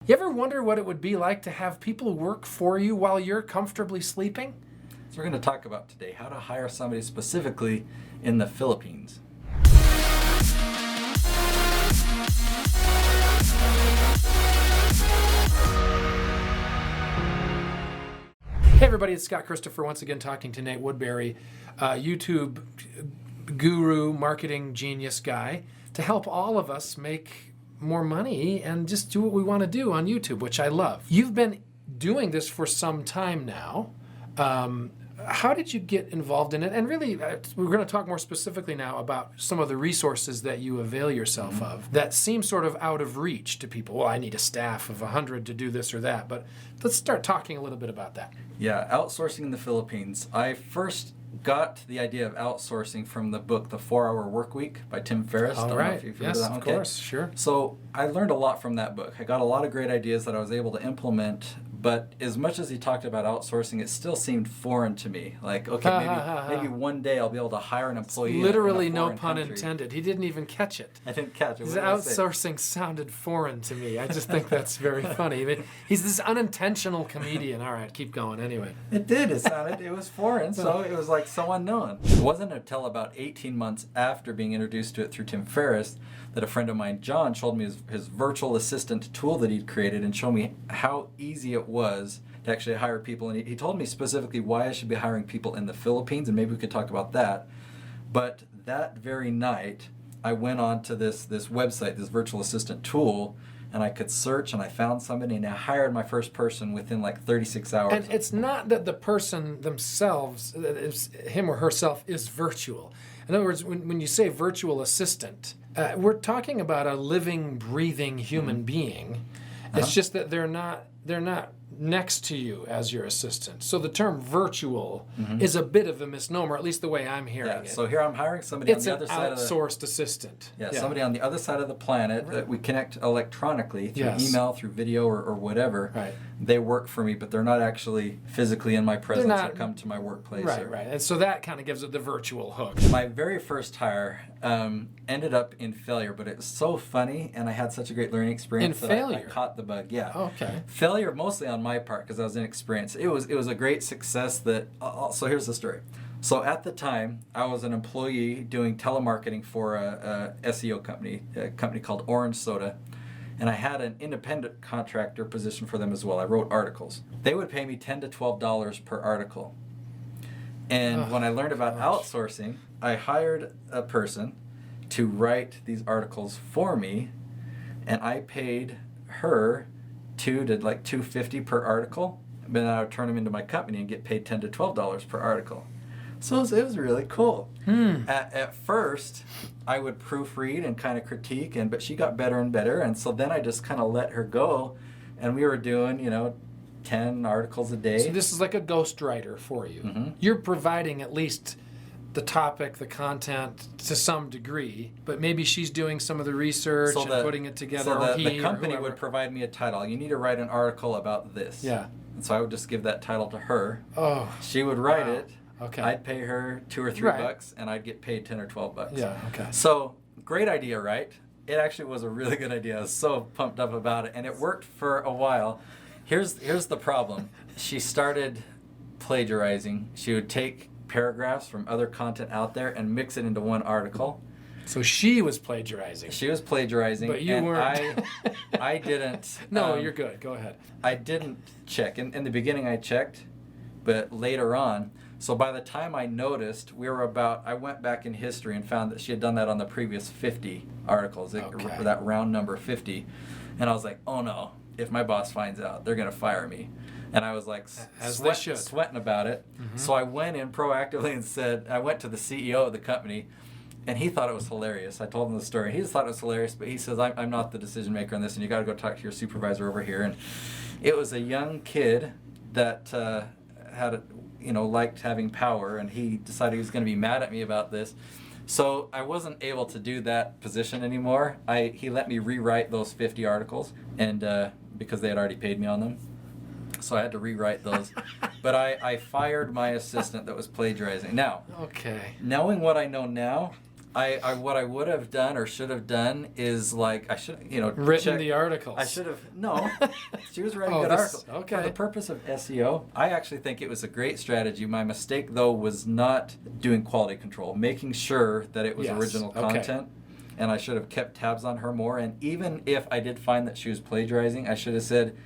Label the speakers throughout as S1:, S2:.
S1: You ever wonder what it would be like to have people work for you while you're comfortably sleeping?
S2: So we're going to talk about today how to hire somebody specifically in the Philippines.
S1: Hey everybody, it's Scott Christopher once again talking to Nate Woodbury, YouTube guru, marketing genius guy, to help all of us make more money and just do what we want to do on YouTube, which I love. You've been doing this for some time now. How did you get involved in it? And really, we're going to talk more specifically now about some of the resources that you avail yourself of that seem sort of out of reach to people. Well, I need a staff of 100 to do this or that. But let's start talking a little bit about that.
S2: Yeah, outsourcing in the Philippines. I first got the idea of outsourcing from the book The 4-Hour Workweek by Tim Ferriss.
S1: All right. Yes, of course. Sure.
S2: So I learned a lot from that book. I got a lot of great ideas that I was able to implement. But as much as he talked about outsourcing, it still seemed foreign to me. Like, okay, maybe one day I'll be able to hire an employee.
S1: Literally, no pun intended. He didn't even catch it.
S2: I didn't catch it.
S1: His outsourcing sounded foreign to me. I just think that's very funny. I mean, he's this unintentional comedian. All right, keep going anyway.
S2: It did. It was foreign, so it was like so unknown. It wasn't until about 18 months after being introduced to it through Tim Ferriss that a friend of mine, John, showed me his virtual assistant tool that he'd created and showed me how easy it was to actually hire people. And he told me specifically why I should be hiring people in the Philippines, and maybe we could talk about that. But that very night, I went on to this website, this virtual assistant tool, and I could search, and I found somebody, and I hired my first person within like 36 hours.
S1: And it's not that the person themselves, him or herself, is virtual. In other words, when you say virtual assistant, we're talking about a living, breathing human being. It's just that they're not next to you as your assistant. So the term virtual is a bit of a misnomer, at least the way I'm hearing it.
S2: So here I'm hiring somebody on the other side of the...
S1: It's an outsourced assistant.
S2: Yeah, somebody on the other side of the planet that we connect electronically through email, through video, or whatever.
S1: Right.
S2: They work for me, but they're not actually physically in my presence or come to my workplace.
S1: Right. And so that kind of gives it the virtual hook.
S2: My very first hire ended up in failure, but it was so funny, and I had such a great learning experience I caught the bug. Yeah.
S1: Okay.
S2: Failure mostly on my part because I was inexperienced. It was a great success that... so here's the story. So at the time, I was an employee doing telemarketing for a SEO company, a company called Orange Soda. And I had an independent contractor position for them as well. I wrote articles. They would pay me $10 to $12 per article. And when I learned about outsourcing, I hired a person to write these articles for me, and I paid her $2 to like $2.50 per article. But then I would turn them into my company and get paid $10 to $12 per article. So it was really cool. At first, I would proofread and kind of critique, but she got better and better, and so then I just kind of let her go, and we were doing, 10 articles a day.
S1: So this is like a ghostwriter for you. You're providing at least the topic, the content to some degree, but maybe she's doing some of the research and putting it together.
S2: So the company would provide me a title. You need to write an article about this.
S1: Yeah.
S2: And so I would just give that title to her.
S1: Oh.
S2: She would write it.
S1: Okay.
S2: I'd pay her $2 or $3, and I'd get paid $10 or $12.
S1: Yeah. Okay.
S2: So great idea, right? It actually was a really good idea. I was so pumped up about it, and it worked for a while. Here's the problem. She started plagiarizing. She would take paragraphs from other content out there and mix it into one article.
S1: So she was plagiarizing.
S2: She was plagiarizing,
S1: but you weren't.
S2: I didn't.
S1: No, you're good. Go ahead.
S2: I didn't check. In the beginning, I checked, but later on. So by the time I noticed, I went back in history and found that she had done that on the previous 50 articles, that round number 50. And I was like, oh no, if my boss finds out, they're going to fire me. And I was like sweating about it. So I went in proactively and I went to the CEO of the company, and he thought it was hilarious. I told him the story. He just thought it was hilarious, but he says, I'm not the decision maker on this, and you got to go talk to your supervisor over here. And it was a young kid that liked having power, and he decided he was going to be mad at me about this. So I wasn't able to do that position anymore. He let me rewrite those 50 articles, and because they had already paid me on them. So I had to rewrite those. But I fired my assistant that was plagiarizing. Now, knowing what I know now, I what I would have done or should have done is like I should
S1: written
S2: check,
S1: the articles.
S2: I should have no. She was writing
S1: Oh,
S2: good
S1: this-
S2: articles.
S1: okay.
S2: For the purpose of SEO, I actually think it was a great strategy. My mistake though was not doing quality control, making sure that it was
S1: Yes,
S2: original
S1: okay.
S2: content. And I should have kept tabs on her more. And even if I did find that she was plagiarizing, I should have said,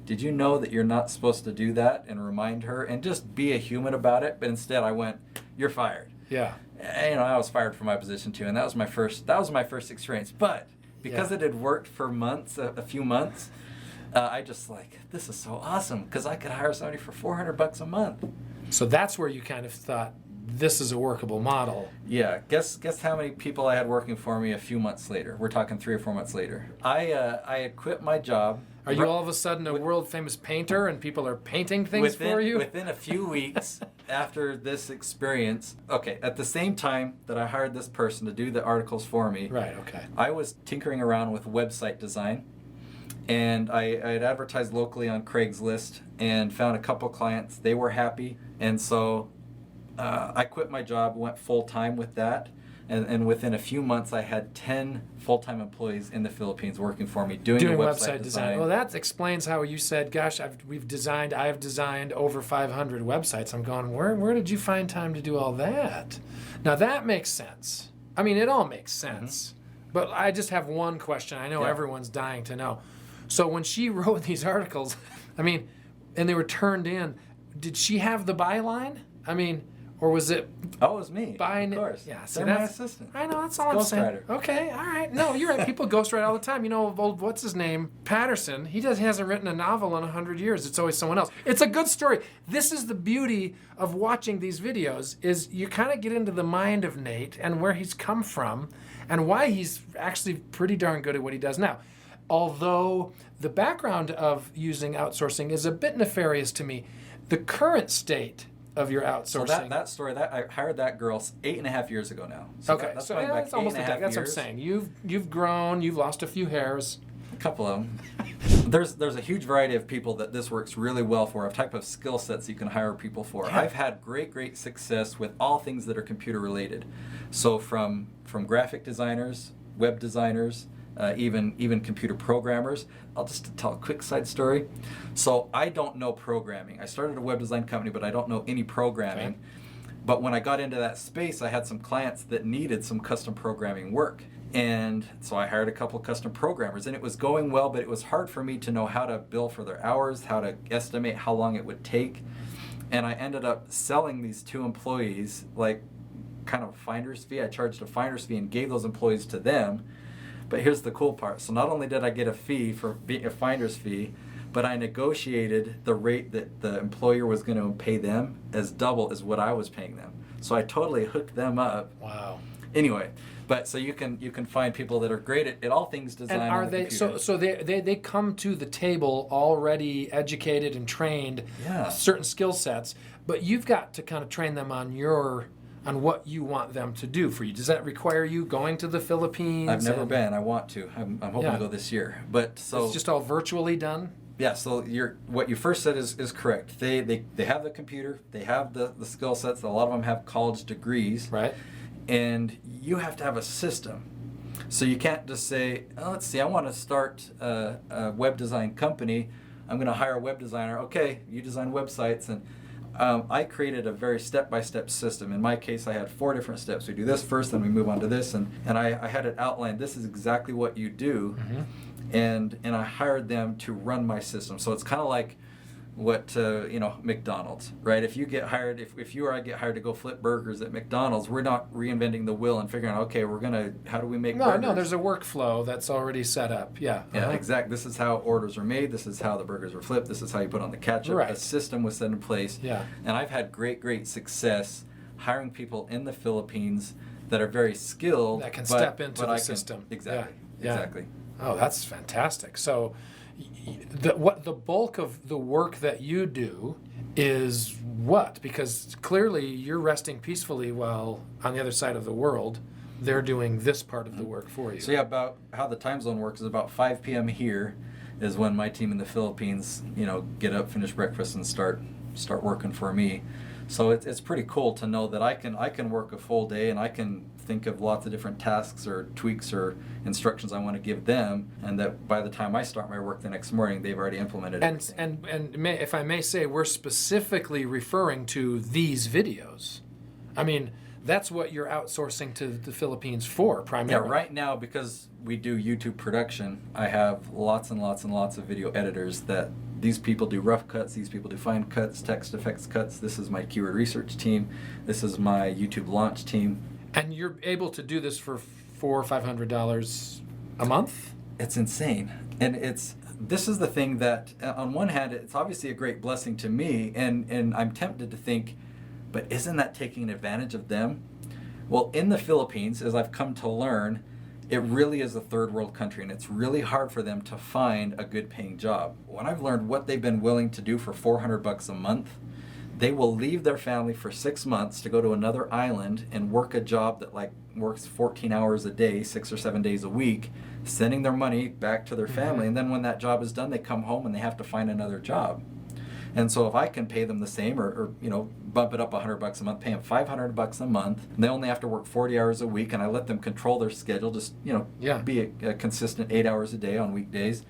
S2: did you know that you're not supposed to do that? And remind her and just be a human about it. But instead I went, you're fired.
S1: Yeah.
S2: And, I was fired from my position too. And that was my first experience. But because it had worked for months, a few months, I just like, this is so awesome. Because I could hire somebody for $400 a month.
S1: So that's where you kind of thought, this is a workable model.
S2: Yeah, guess how many people I had working for me a few months later. We're talking 3 or 4 months later. I had quit my job.
S1: Are you all of a sudden a world famous painter and people are painting things for you?
S2: Within a few weeks after this experience, okay, at the same time that I hired this person to do the articles for me,
S1: Right, okay.
S2: I was tinkering around with website design. And I had advertised locally on Craigslist and found a couple clients. They were happy. And so I quit my job, went full-time with that, and within a few months I had 10 full-time employees in the Philippines working for me doing the website design.
S1: Well, that explains how you said, gosh, I have designed over 500 websites. I'm going, where did you find time to do all that? Now that makes sense. I mean, it all makes sense. But I just have one question. I know everyone's dying to know. So when she wrote these articles, I mean, and they were turned in, did she have the byline? I mean, or was it?
S2: Oh, it was me.
S1: Of
S2: course.
S1: Yeah,
S2: They're my assistant.
S1: I know, that's all I'm saying.
S2: Ghostwriter.
S1: Okay, all right. No, you're right. People ghostwrite all the time. You know, old, what's his name? Patterson. He hasn't written a novel in 100 years. It's always someone else. It's a good story. This is the beauty of watching these videos, is you kind of get into the mind of Nate and where he's come from and why he's actually pretty darn good at what he does now. Although the background of using outsourcing is a bit nefarious to me, the current state of your outsourcing.
S2: So that story, I hired that girl 8.5 years ago now. So
S1: okay,
S2: that's
S1: so
S2: going back
S1: it's almost a
S2: 8.5
S1: decade. That's what I'm
S2: years.
S1: saying. You've grown. You've lost a few hairs.
S2: A couple of them. There's a huge variety of people that this works really well for, of type of skill sets you can hire people for.
S1: Yeah.
S2: I've had great success with all things that are computer related. So from graphic designers, web designers, even computer programmers. I'll just tell a quick side story. So I don't know programming. I started a web design company, but I don't know any programming.
S1: Okay.
S2: But when I got into that space, I had some clients that needed some custom programming work. And so I hired a couple custom programmers, and it was going well, but it was hard for me to know how to bill for their hours, how to estimate how long it would take. And I ended up selling these 2 employees, like kind of a finder's fee. I charged a finder's fee and gave those employees to them. But here's the cool part. So not only did I get a fee for being a finder's fee, but I negotiated the rate that the employer was going to pay them as double as what I was paying them. So I totally hooked them up.
S1: Wow.
S2: Anyway, but so you can find people that are great at all things design.
S1: And are
S2: on the
S1: they
S2: computer.
S1: so they come to the table already educated and trained,
S2: Yeah.
S1: certain skill sets, but you've got to kind of train them on what you want them to do for you. Does that require you going to the Philippines?
S2: I've never been. I want to. I'm hoping to go this year. But so
S1: it's just all virtually done?
S2: yeah, so what you first said is correct. They have the computer, they have the skill sets. A lot of them have college degrees.
S1: Right.
S2: And you have to have a system. So you can't just say, oh, let's see, I want to start a web design company. I'm going to hire a web designer. Okay, you design websites. And I created a very step-by-step system. In my case, I had 4 different steps. We do this first, then we move on to this. And I had it outlined. This is exactly what you do.
S1: Mm-hmm.
S2: And I hired them to run my system. So it's kind of like what McDonald's, right? If you get hired, if you or I get hired to go flip burgers at McDonald's, we're not reinventing the wheel and figuring out, okay, how do we make burgers?
S1: No, there's a workflow that's already set up. Yeah.
S2: Yeah, exactly. This is how orders are made. This is how the burgers are flipped. This is how you put on the ketchup.
S1: Right.
S2: A system was set in place.
S1: Yeah.
S2: And I've had great success hiring people in the Philippines that are very skilled.
S1: That can step into the system.
S2: Exactly.
S1: Yeah.
S2: Exactly.
S1: Oh, that's fantastic. So the bulk of the work that you do is what? Because clearly you're resting peacefully while on the other side of the world they're doing this part of the work for you.
S2: So yeah, about how the time zone works is about 5 p.m. here is when my team in the Philippines, get up, finish breakfast, and start working for me. So it's pretty cool to know that I can work a full day and I can think of lots of different tasks or tweaks or instructions I want to give them, and that by the time I start my work the next morning, they've already implemented everything.
S1: If I may say, we're specifically referring to these videos. I mean, that's what you're outsourcing to the Philippines for, primarily.
S2: Yeah, right now, because we do YouTube production, I have lots and lots and lots of video editors that these people do rough cuts, these people do fine cuts, text effects cuts. This is my keyword research team. This is my YouTube launch team.
S1: And you're able to do this for $400 or $500 a month?
S2: It's insane. And this is the thing that, on one hand, it's obviously a great blessing to me, and I'm tempted to think, but isn't that taking advantage of them? Well, in the Philippines, as I've come to learn, it really is a third world country, and it's really hard for them to find a good paying job. When I've learned what they've been willing to do for $400 a month, they will leave their family for 6 months to go to another island and work a job that works 14 hours a day, 6 or 7 days a week, sending their money back to their family. And then when that job is done, they come home and they have to find another job. And so if I can pay them the same, or bump it up $100 a month, pay them $500 a month, and they only have to work 40 hours a week, and I let them control their schedule, just be a consistent 8 hours a day on weekdays,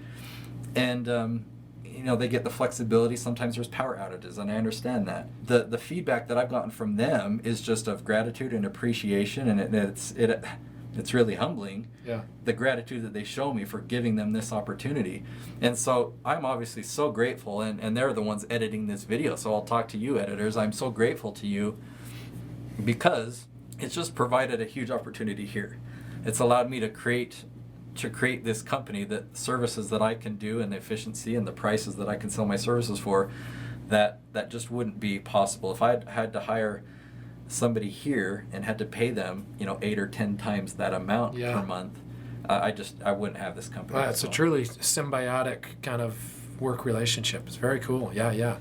S2: and they get the flexibility. Sometimes there's power outages, and I understand that. The feedback that I've gotten from them is just of gratitude and appreciation, and it's really humbling.
S1: Yeah.
S2: The gratitude that they show me for giving them this opportunity. And so I'm obviously so grateful, and they're the ones editing this video. So I'll talk to you, editors. I'm so grateful to you because it's just provided a huge opportunity here. It's allowed me to create this company, that services that I can do, and the efficiency and the prices that I can sell my services for, that just wouldn't be possible if I had to hire somebody here and had to pay them 8 or 10 times that amount per month. I wouldn't have this company.
S1: It's a truly symbiotic kind of work relationship. It's very cool. Yeah.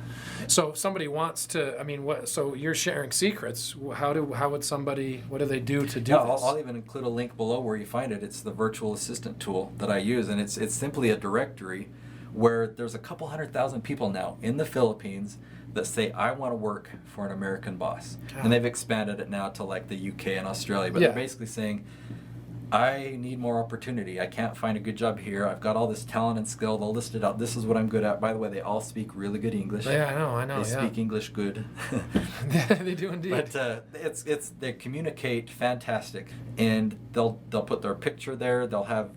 S1: So if somebody wants to, so you're sharing secrets. What do they do to do this?
S2: I'll even include a link below where you find it. It's the virtual assistant tool that I use, and it's simply a directory where there's a couple 100,000 people now in the Philippines that say, I want to work for an American boss. God. And they've expanded it now to the UK and Australia, but they're basically saying, I need more opportunity. I can't find a good job here. I've got all this talent and skill. They'll list it out. This is what I'm good at. By the way, they all speak really good English.
S1: Yeah, I know.
S2: They speak English good.
S1: They do indeed.
S2: But they communicate fantastic, and they'll put their picture there. They'll have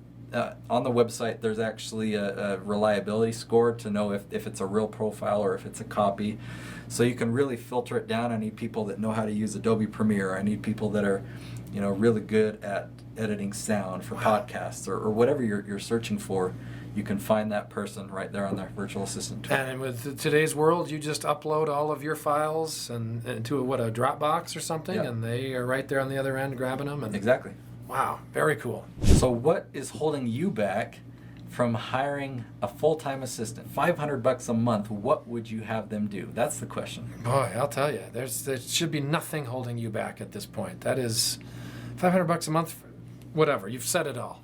S2: on the website, there's actually a reliability score to know if it's a real profile or if it's a copy. So you can really filter it down. I need people that know how to use Adobe Premiere. I need people that are, really good at editing sound for podcasts or whatever you're searching for. You can find that person right there on the virtual assistant tool.
S1: And with today's world, you just upload all of your files into a Dropbox or something, and they are right there on the other end grabbing them.
S2: Exactly.
S1: Wow, very cool.
S2: So what is holding you back from hiring a full-time assistant? $500 a month, what would you have them do? That's the question.
S1: Boy, I'll tell you, there should be nothing holding you back at this point. That is $500 a month, whatever. You've said it all.